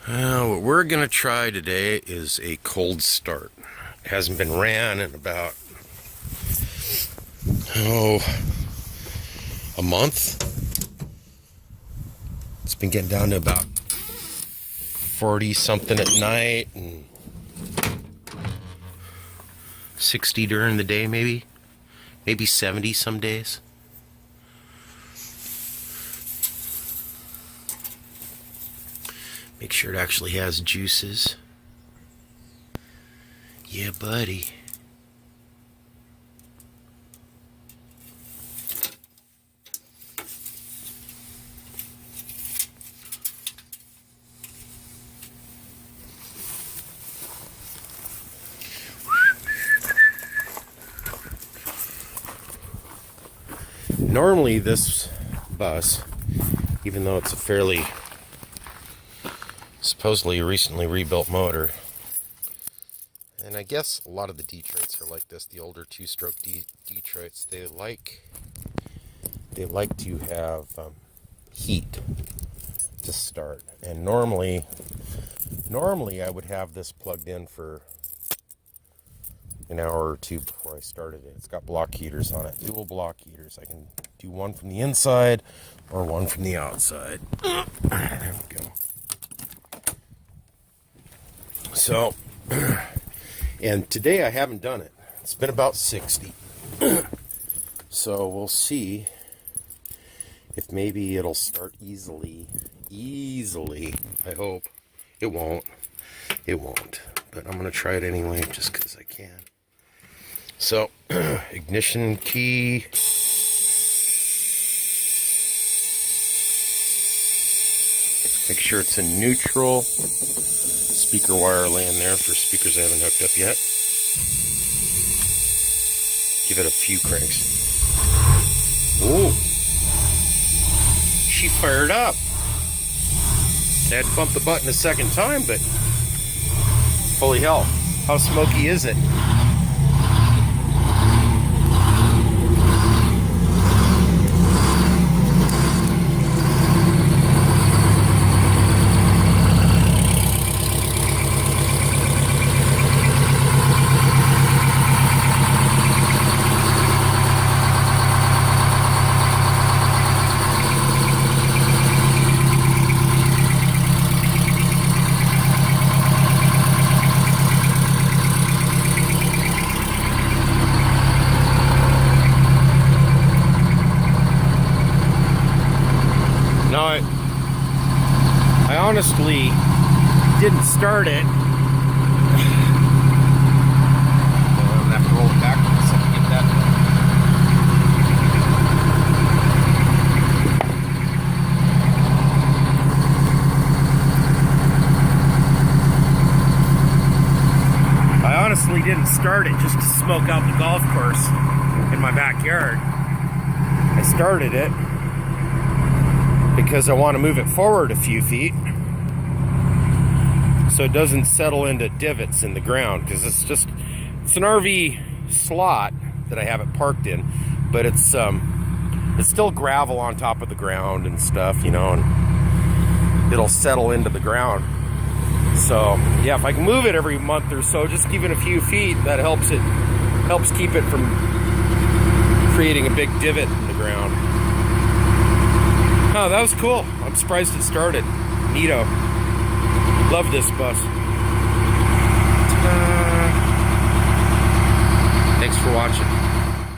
What we're going to try today is a cold start. It hasn't been ran in about, a month. It's been getting down to about 40 something at night and 60 during the day, maybe 70 some days. Make sure it actually has juices. Yeah, buddy. Normally this bus, even though it's a fairly supposedly recently rebuilt motor, and I guess a lot of the Detroits are like this, the older two-stroke Detroits, they like to have heat to start. And normally I would have this plugged in for an hour or two before I started it. It's got block heaters on it, dual block heaters. I can do one from the inside or one from the outside. There we go. So, and today I haven't done it. It's been about 60. So we'll see if maybe it'll start easily. I hope. It won't. But I'm going to try it anyway just because I can. So, ignition key. Make sure it's in neutral. Speaker wire laying there for speakers I haven't hooked up yet. Give it a few cranks. Ooh. She fired up. I had to bump the button a second time, but holy hell, how smoky is it? No, I honestly didn't start it. I'm gonna have to roll it backwards so I can get that. I honestly didn't start it just to smoke out the golf course in my backyard. I started it because I want to move it forward a few feet so it doesn't settle into divots in the ground, because it's an RV slot that I have it parked in, but it's still gravel on top of the ground and stuff, and it'll settle into the ground. So yeah, if I can move it every month or so, just even a few feet, that helps keep it from creating a big divot in the ground. Oh, that was cool. I'm surprised it started. Neato. Love this bus. Ta-da. Thanks for watching.